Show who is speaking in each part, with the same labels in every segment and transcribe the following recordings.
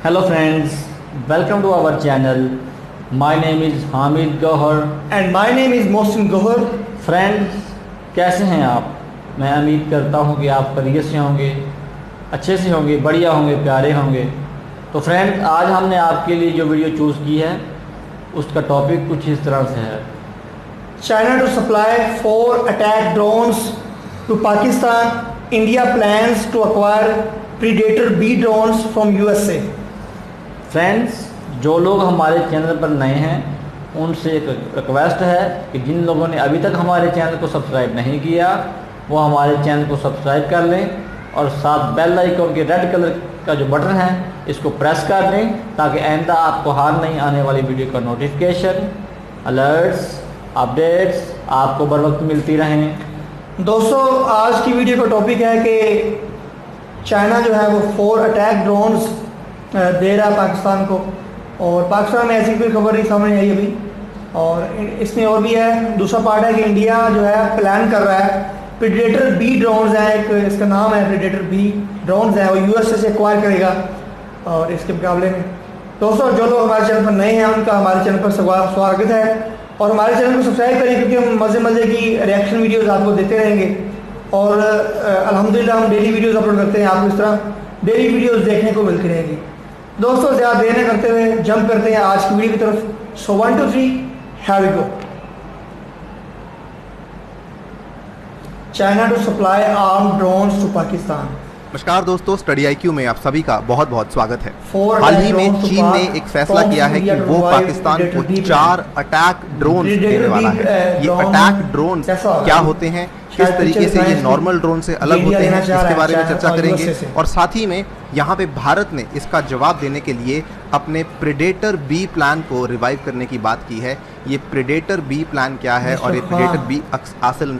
Speaker 1: Hello friends, welcome to our channel. My name is Hamid Gohar.
Speaker 2: And my name is Mohsin Gohar.
Speaker 1: Friends, कैसे हैं आप? मैं उम्मीद करता हूँ कि आप खैरियत से होंगे, अच्छे से होंगे, बढ़िया होंगे, प्यारे होंगे। तो फ्रेंड्स, आज हमने आपके लिए जो वीडियो चूज़ की है उसका टॉपिक कुछ इस तरह से है।
Speaker 2: China to supply 4 attack drones to Pakistan. India plans to acquire Predator B drones from USA.
Speaker 1: Friends, जो लोग हमारे चैनल पर नए हैं उनसे एक रिक्वेस्ट है कि जिन लोगों ने अभी तक हमारे चैनल को सब्सक्राइब नहीं किया वो हमारे चैनल को सब्सक्राइब कर लें और साथ बेल आइकन के रेड कलर का जो बटन है इसको प्रेस कर दें ताकि आइंदा आपको हर नई आने वाली वीडियो का नोटिफिकेशन, अलर्ट्स, अपडेट्स आपको बर वक्त मिलती रहें।
Speaker 2: दोस्तों, आज की वीडियो का टॉपिक है कि चाइना जो है वो 4 अटैक ड्रोन्स दे रहा है पाकिस्तान को, और पाकिस्तान में ऐसी कोई खबर नहीं सामने आई अभी। और इसमें और भी है, दूसरा पार्ट है कि इंडिया जो है प्लान कर रहा है प्रीडेटर बी ड्रोन्स है, एक इसका नाम है प्रीडेटर बी ड्रोन्स है, वो यूएसए से एक्वायर करेगा। और इसके मुकाबले में दोस्तों, जो लोग हमारे चैनल पर नए हैं उनका हमारे चैनल पर स्वागत है और हमारे चैनल को सब्सक्राइब करें क्योंकि हम मज़े मज़े की रिएक्शन वीडियोज़ आपको देते रहेंगे। और अल्हम्दुलिल्लाह हम डेली वीडियोज़ अपलोड करते हैं, आपको इस तरह डेली वीडियोज़ देखने को मिलती रहेंगी। दोस्तों, ज़्यादा देर न करते हुए जंप करते हैं आज की वीडियो की तरफ। So 1 2 3 here we go. China to supply arm drones to Pakistan.
Speaker 3: नमस्कार दोस्तों, स्टडी आईक्यू में आप सभी का बहुत बहुत स्वागत है।
Speaker 2: 4
Speaker 3: हाल ही में चीन ने एक फैसला किया है कि वो पाकिस्तान को 4 अटैक ड्रोन देने वाला है। ये अटैक ड्रोन क्या होते हैं, किस तरीके से ये नॉर्मल ड्रोन से अलग होते हैं, इसके बारे में चर्चा करेंगे। और साथ ही में यहाँ पे भारत ने इसका जवाब देने के लिए अपने प्रेडेटर बी प्लान को रिवाइव करने की बात की है। ये प्रेडेटर बी प्लान क्या है और ये प्रेडेटर बी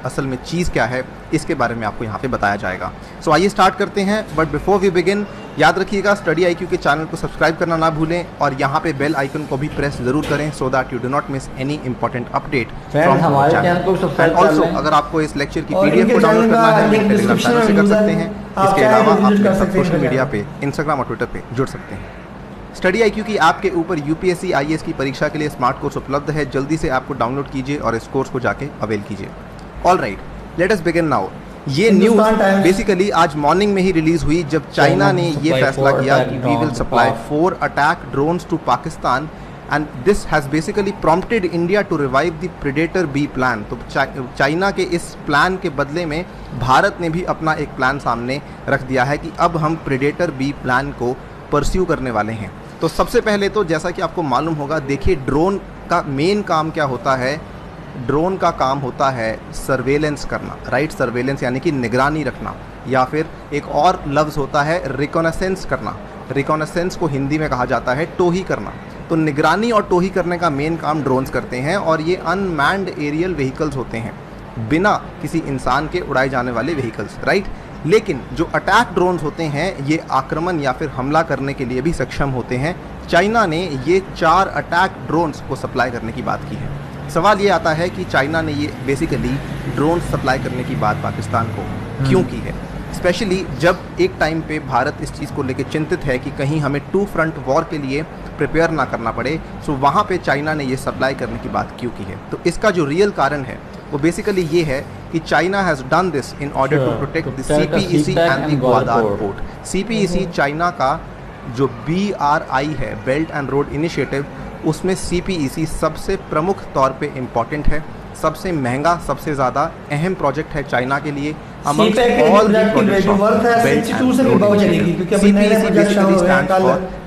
Speaker 3: असल में चीज़ क्या है, इसके बारे में आपको यहाँ पे बताया जाएगा। सो आइए स्टार्ट करते हैं। बट बिफोर वी बिगिन, याद रखिएगा स्टडी आईक्यू के चैनल को सब्सक्राइब करना ना भूलें और यहाँ पे बेल आइकन को भी प्रेस जरूर करें so that you do not miss any important update from हमारे चैनल को सब्सक्राइब कर लें। अगर आपको इस लेक्चर की पीडीएफ को डाउनलोड करना है, लिंक टेलीग्राम चैनल से कर सकते हैं। इसके अलावा आप सोशल मीडिया पे इंस्टाग्राम और ट्विटर पे जुड़ सकते हैं। स्टडी आईक्यू की ऐप के ऊपर यूपीएससी आईएएस की परीक्षा के लिए स्मार्ट कोर्स उपलब्ध है। जल्दी से आपको डाउनलोड कीजिए और इस कोर्स को जाके अवेल कीजिए। All right, let us begin now. ये न्यूज़ बेसिकली आज मॉर्निंग में ही रिलीज हुई जब चाइना ने ये फैसला किया कि we will supply 4 attack drones to Pakistan and this has basically prompted India to revive the predator B plan. तो चाइना के इस प्लान के बदले में भारत ने भी अपना एक प्लान सामने रख दिया है कि अब हम प्रेडेटर बी प्लान को परस्यू करने वाले हैं। तो सबसे पहले तो जैसा कि आपको मालूम होगा, देखिए ड्रोन का मेन काम क्या होता है। ड्रोन का काम होता है सर्वेलेंस करना, राइट। सर्वेलेंस यानी कि निगरानी रखना, या फिर एक और लफ्ज़ होता है रिकॉनेसेंस करना। रिकॉनेसेंस को हिंदी में कहा जाता है टोही करना। तो निगरानी और टोही करने का मेन काम ड्रोन्स करते हैं और ये अनमैन्ड एरियल व्हीकल्स होते हैं, बिना किसी इंसान के उड़ाए जाने वाले व्हीकल्स, राइट। लेकिन जो अटैक ड्रोन्स होते हैं ये आक्रमण या फिर हमला करने के लिए भी सक्षम होते हैं। चाइना ने ये 4 अटैक ड्रोन्स को सप्लाई करने की बात की है। सवाल ये आता है कि चाइना ने ये बेसिकली ड्रोन सप्लाई करने की बात पाकिस्तान को क्यों की है, स्पेशली जब एक टाइम पे भारत इस चीज़ को लेकर चिंतित है कि कहीं हमें 2 फ्रंट वॉर के लिए प्रिपेयर ना करना पड़े। सो वहाँ पे चाइना ने ये सप्लाई करने की बात क्यों की है। तो इसका जो रियल कारण है वो बेसिकली ये है कि China has done this in order to protect the CPEC and the Gwadar port. CPEC China का जो BRI है, बेल्ट एंड रोड इनिशिएटिव, उसमें सीपीईसी सबसे प्रमुख तौर पे इम्पॉर्टेंट है, सबसे महंगा, सबसे ज़्यादा अहम प्रोजेक्ट है चाइना के लिए।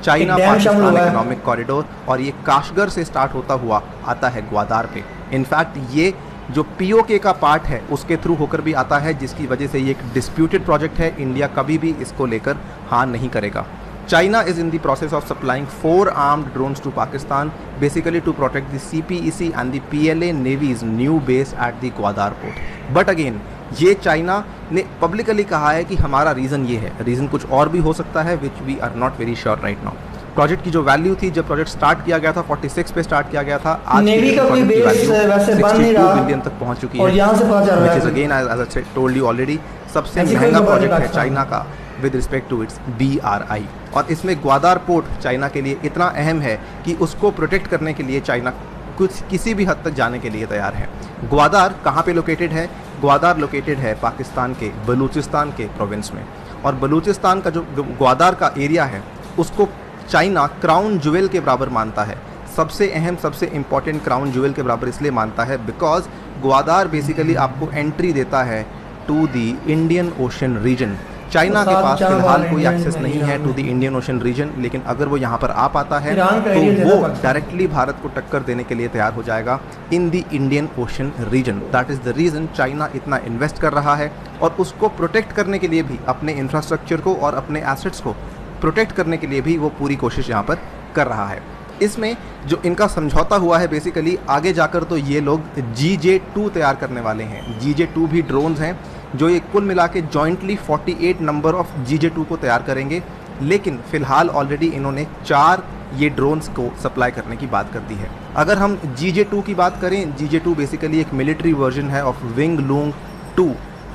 Speaker 3: चाइना पाकिस्तान इकोनॉमिक कॉरिडोर, और ये काशगर से स्टार्ट होता हुआ आता है ग्वादार पे। इनफैक्ट ये जो POK का पार्ट है उसके थ्रू होकर भी आता है, जिसकी वजह से ये एक डिस्प्यूटेड प्रोजेक्ट है। इंडिया कभी भी इसको लेकर हाँ नहीं करेगा। China is in the process of supplying 4 armed drones to Pakistan, basically to protect the CPEC and the PLA Navy's new base at the Gwadar port. But again, ये China ने पब्लिकली कहा है कि हमारा रीज़न ये है। Reason कुछ और भी हो सकता है which we are not very sure right now. Project की जो वैल्यू थी जब प्रोजेक्ट स्टार्ट किया गया था 46 पे स्टार्ट किया गया था, आज
Speaker 2: नेवी का कोई बेस वैसे बन नहीं रहा,
Speaker 3: बिलियन तक पहुंच चुकी है।
Speaker 2: और यहाँ से पता चल रहा है
Speaker 3: which is again as I told you already सबसे महंगा प्रोजेक्ट है चाइना का with respect to its BRI। और इसमें ग्वादार पोर्ट चाइना के लिए इतना अहम है कि उसको प्रोटेक्ट करने के लिए चाइना किसी भी हद तक जाने के लिए तैयार है। ग्वादार कहाँ पे लोकेटेड है? ग्वादार लोकेटेड है पाकिस्तान के बलूचिस्तान के प्रोविंस में। और बलूचिस्तान का जो ग्वादार का एरिया है उसको चाइना क्राउन ज्वेल के बराबर मानता है। सबसे अहम, सबसे इम्पॉर्टेंट क्राउन ज्वेल के बराबर इसलिए मानता है बिकॉज ग्वादार बेसिकली आपको एंट्री देता है to the Indian Ocean region. China के पास फिलहाल कोई एक्सेस नहीं है to the Indian Ocean region, लेकिन अगर वो यहाँ पर आ पाता है तो वो डायरेक्टली भारत को टक्कर देने के लिए तैयार हो जाएगा in the Indian Ocean region. That is the reason China इतना इन्वेस्ट कर रहा है और उसको प्रोटेक्ट करने के लिए भी, अपने इंफ्रास्ट्रक्चर को और अपने एसेट्स को प्रोटेक्ट करने के लिए भी वो पूरी कोशिश यहाँ पर कर रहा है। इसमें जो इनका समझौता हुआ है बेसिकली आगे जाकर तो ये लोग GJ2 तैयार करने वाले हैं। GJ2 भी ड्रोन्स हैं जो ये कुल मिला के जॉइंटली 48 नंबर ऑफ GJ2 को तैयार करेंगे, लेकिन फ़िलहाल ऑलरेडी इन्होंने 4 ये ड्रोन्स को सप्लाई करने की बात कर दी है। अगर हम GJ2 की बात करें, GJ2 बेसिकली एक मिलिट्री वर्जन है of Wing Loong 2।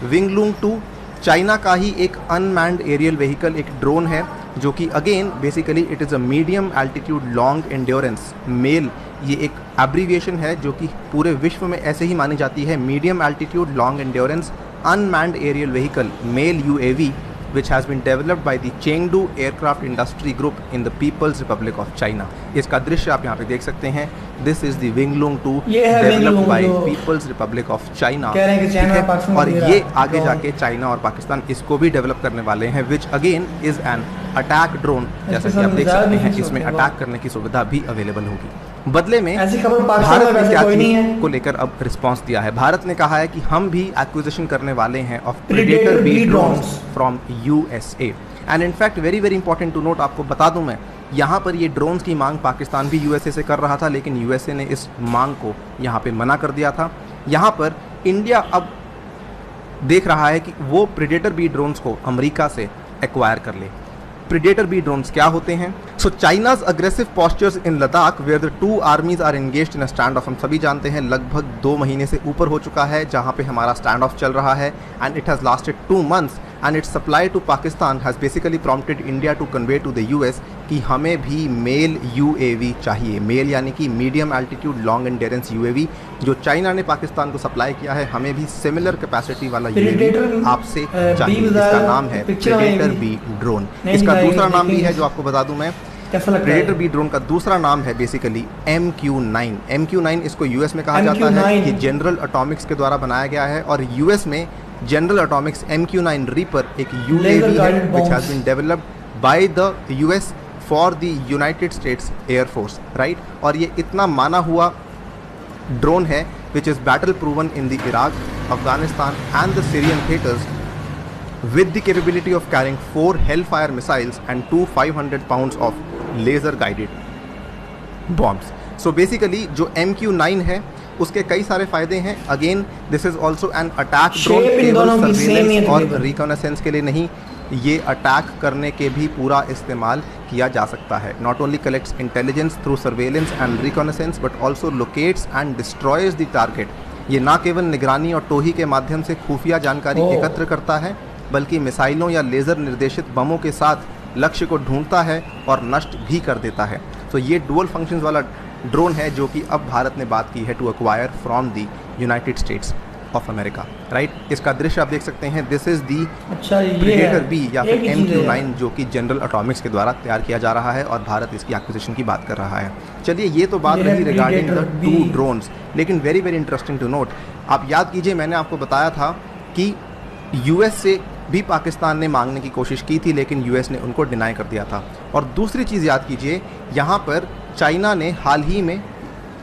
Speaker 3: Wing Loong 2 China का ही एक अनमैन्ड एरियल व्हीकल, एक ड्रोन है जो कि again basically it is a medium altitude long endurance MALE. ये एक एब्रीविएशन है जो कि पूरे विश्व में ऐसे ही मानी जाती है, medium altitude long endurance unmanned aerial vehicle male UAV which has been developed by the Chengdu Aircraft Industry Group in the People's Republic of China। इसका दृश्य आप यहाँ पे देख सकते हैं। This is the Winglong 2 developed by People's Republic of China। और ये आगे जाके चाइना और पाकिस्तान इसको भी डेवलप करने वाले हैं which again is an attack drone। जैसा कि आप देख सकते हैं इसमें अटैक करने की सुविधा भी अवेलेबल होगी। बदले में भारत ने क्या चीज को लेकर अब रिस्पांस दिया है? भारत ने कहा है कि हम भी एक्विजिशन करने वाले हैं of Predator B drones from USA। And in fact very very important to note, आपको बता दूं मैं, यहाँ पर ये ड्रोन्स की मांग पाकिस्तान भी USA से कर रहा था, लेकिन USA ने इस मांग को यहाँ पे मना कर दिया था। यहाँ पर इंडिया अब देख रहा है कि वो प्रेडेटर बी ड्रोन्स को अमेरिका से एक्वायर कर ले। प्रेडेटर बी ड्रोन्स क्या होते हैं? So China's aggressive postures in Ladakh where the two armies are engaged in a standoff. हम सभी जानते हैं लगभग 2 महीने से ऊपर हो चुका है जहां पे हमारा स्टैंड ऑफ चल रहा है and it has lasted 2 months and it's supply to Pakistan has basically prompted India to convey to the US कि हमें भी मेल UAV चाहिए। मेल यानी कि medium altitude long endurance UAV जो चाइना ने पाकिस्तान को सप्लाई किया है, हमें भी सिमिलर कैपेसिटी वाला UAV आपसे चाहिए। इसका नाम है प्रेडेटर बी ड्रोन। इसका दूसरा नाम भी है जो आपको बता दूं मैं, प्रेडेटर बी ड्रोन का दूसरा नाम है बेसिकली MQ-9। MQ-9 इसको US में कहा जाता है। ये जनरल एटॉमिक्स के द्वारा बनाया गया है और US में जनरल एटॉमिक्स MQ-9 रीपर एक UAV है which has been developed by the US for the United States Air Force, right? और ये इतना माना हुआ ड्रोन है which is battle proven in the Iraq, Afghanistan and the Syrian theaters with the capability of carrying 4 Hellfire missiles and 2 500 pounds of laser guided bombs। So basically जो MQ-9 है उसके कई सारे फायदे हैं। Again this is also an attack drone, केवल surveillance और reconnaissance के लिए नहीं, ये अटैक करने के भी पूरा इस्तेमाल किया जा सकता है। Not only collects intelligence through surveillance and reconnaissance but also locates and destroys the target. ये ना केवल निगरानी और टोही के माध्यम से खुफिया जानकारी एकत्र करता है बल्कि मिसाइलों या लेज़र निर्देशित बमों के साथ लक्ष्य को ढूंढता है और नष्ट भी कर देता है। तो ये डुअल फंक्शंस वाला ड्रोन है जो कि अब भारत ने बात की है to acquire from the United States of America, right. इसका दृश्य आप देख सकते हैं। This is the Predator B या फिर MQ-9 जो कि जनरल एटॉमिक्स के द्वारा तैयार किया जा रहा है और भारत इसकी एक्विजिशन की बात कर रहा है। चलिए ये तो बात रही रिगार्डिंग द 2 ड्रोन्स, लेकिन very very interesting to note, आप याद कीजिए मैंने आपको बताया था कि US से भी पाकिस्तान ने मांगने की कोशिश की थी लेकिन US ने उनको डिनाई कर दिया था। और दूसरी चीज़ याद कीजिए, यहाँ पर चाइना ने हाल ही में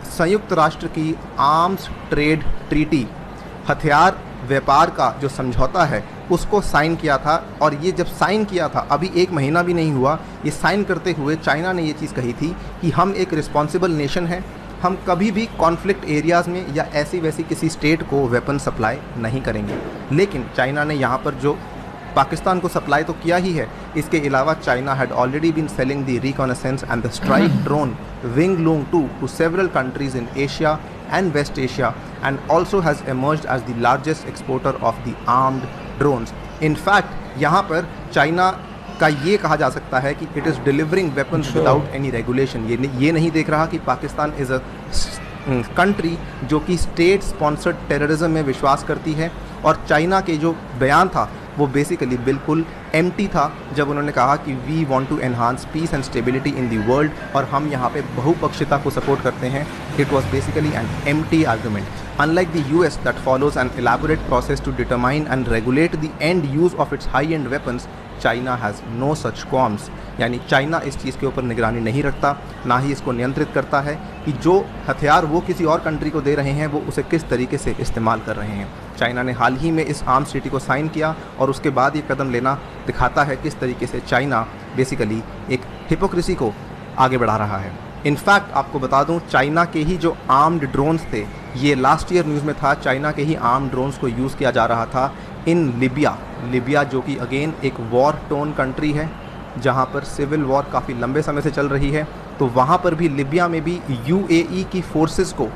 Speaker 3: संयुक्त राष्ट्र की आर्म्स ट्रेड ट्रीटी, हथियार व्यापार का जो समझौता है उसको साइन किया था। और ये जब साइन किया था अभी 1 महीना भी नहीं हुआ, ये साइन करते हुए चाइना ने ये चीज़ कही थी कि हम एक रिस्पॉन्सिबल नेशन है, हम कभी भी कॉन्फ्लिक्ट एरियाज़ में या ऐसी वैसी किसी स्टेट को वेपन सप्लाई नहीं करेंगे। लेकिन चाइना ने यहाँ पर जो पाकिस्तान को सप्लाई तो किया ही है, इसके अलावा China had already been selling the reconnaissance and the strike drone Wing Loong 2 to several countries in Asia and West Asia and also has emerged as the largest exporter of the armed drones in fact यहाँ पर China का ये कहा जा सकता है कि it is delivering weapons without any regulation. ये नहीं देख रहा कि पाकिस्तान इज़ अ कंट्री जो कि स्टेट स्पॉन्सर्ड टेररिज्म में विश्वास करती है। और चाइना के जो बयान था वो बेसिकली बिल्कुल एम्प्टी था जब उन्होंने कहा कि we want to enhance peace and stability in the world और हम यहाँ पे बहुपक्षीयता को सपोर्ट करते हैं। It was basically an empty argument. Unlike the US that follows an elaborate process to determine and regulate the end use of its high end weapons, China has no such qualms. यानी China इस चीज़ के ऊपर निगरानी नहीं रखता, ना ही इसको नियंत्रित करता है कि जो हथियार वो किसी और कंट्री को दे रहे हैं वो उसे किस तरीके से इस्तेमाल कर रहे हैं। चाइना ने हाल ही में इस आर्म्स ट्रीटी को साइन किया और उसके बाद ये कदम लेना दिखाता है किस तरीके से चाइना बेसिकली एक हिपोक्रेसी को आगे बढ़ा रहा है। इनफैक्ट आपको बता दूं, चाइना के ही जो आर्म्ड ड्रोन्स थे, ये लास्ट ईयर न्यूज़ में था, चाइना के ही आर्म्ड ड्रोन्स को यूज़ किया जा रहा था इन लिबिया जो कि अगेन एक वॉर टोन कंट्री है जहाँ पर सिविल वॉर काफ़ी लंबे समय से चल रही है। तो वहाँ पर भी लिबिया में भी यूएई की फोर्सेस को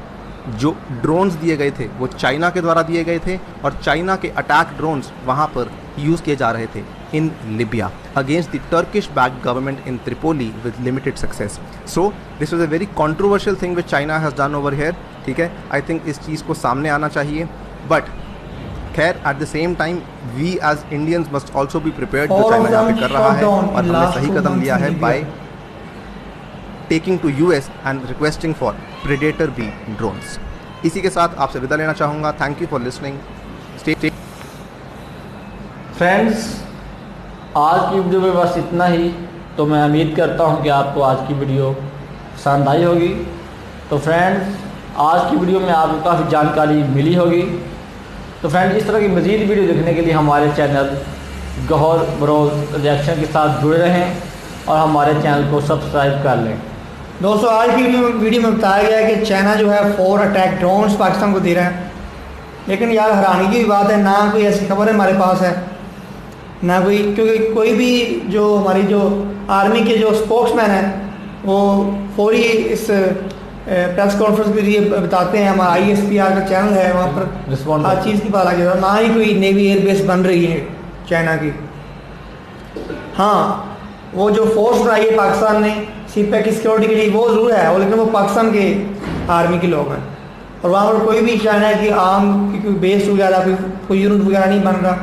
Speaker 3: जो ड्रोन्स दिए गए थे वो चाइना के द्वारा दिए गए थे और चाइना के अटैक ड्रोन्स वहाँ पर यूज़ किए जा रहे थे in Libya against the Turkish backed government in Tripoli with limited success. So this was a very controversial thing which China has done over here. ठीक है, आई थिंक इस चीज़ को सामने आना चाहिए। बट खैर at the same time we as Indians must also be prepared. जो China यहाँ पे कर रहा है और हमने सही कदम लिया है by taking to US and requesting for Predator B drones. इसी के साथ आपसे विदा लेना चाहूँगा। Thank you for listening. Stay
Speaker 1: friends, आज की वीडियो में बस इतना ही। तो मैं उम्मीद करता हूँ कि आपको आज की वीडियो पसंद आई होगी। तो फ्रेंड्स, आज की वीडियो में आपको काफ़ी जानकारी मिली होगी। तो फ्रेंड्स, इस तरह की मज़ीद वीडियो देखने के लिए हमारे चैनल गौहर बरोज़ रिएक्शन के साथ जुड़े रहें और हमारे चैनल को सब्सक्राइब कर लें।
Speaker 2: दोस्तों, आज की वीडियो में बताया गया है कि चाइना जो है 4 अटैक ड्रोन्स पाकिस्तान को दे रहा है। लेकिन यार हैरानी की बात है, ना कोई ऐसी खबर हमारे पास है ना कोई, क्योंकि कोई भी जो हमारी जो आर्मी के जो स्पोक्समैन हैं वो फौरी इस प्रेस कॉन्फ्रेंस के लिए बताते हैं। हमारा ISPR का चैनल है, वहाँ पर हर चीज़ की पता लग जाता है। ना ही कोई नेवी एयरबेस बन रही है चाइना की। हाँ, वो जो फोर्स बनाई है पाकिस्तान ने सीपैक की सिक्योरिटी के लिए, वो ज़रूर है वो, लेकिन वो पाकिस्तान के आर्मी के लोग हैं और वहाँ पर कोई भी चाइना की आर्म की कोई बेस वगैरह कोई यूनिट वगैरह नहीं बन रहा।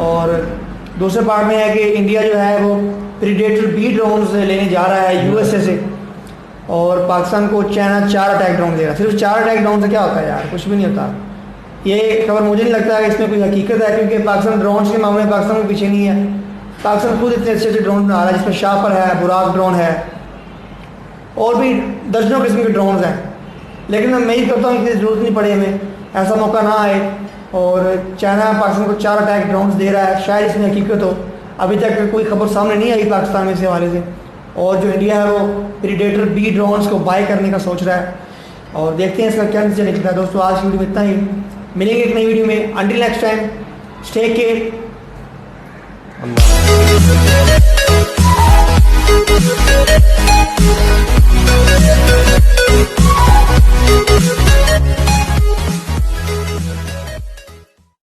Speaker 2: और दूसरे पार्ट में है कि इंडिया जो है वो प्रीडेटर बी ड्रोन्स लेने जा रहा है USA से और पाकिस्तान को चाइना 4 अटैक ड्रोन दे रहा है। सिर्फ 4 अटैक ड्रोन से क्या होता है यार, कुछ भी नहीं होता। ये खबर मुझे नहीं लगता है कि इसमें कोई हकीकत है, क्योंकि पाकिस्तान ड्रोन्स के मामले में पाकिस्तान के पीछे नहीं है। पाकिस्तान खुद इतने अच्छे अच्छे ड्रोन बना रहा है, जिसमें शापर है, बुराक ड्रोन है और भी दर्जनों किस्म के ड्रोन हैं। लेकिन मैं यही करता हूँ कि ज़रूरत नहीं पड़े, हमें ऐसा मौका ना आए। और चाइना पाकिस्तान को 4 अटैक ड्रोन्स दे रहा है, शायद इसमें हकीकत हो। अभी तक कोई खबर सामने नहीं आई पाकिस्तान में इस हवाले से। और जो इंडिया है वो प्रीडेटर बी ड्रोन्स को बाय करने का सोच रहा है और देखते हैं इसका क्या नतीजा निकलता है। दोस्तों, आज की वीडियो में इतना ही। मिलेंगे एक नई वीडियो में। Until next time, stay care.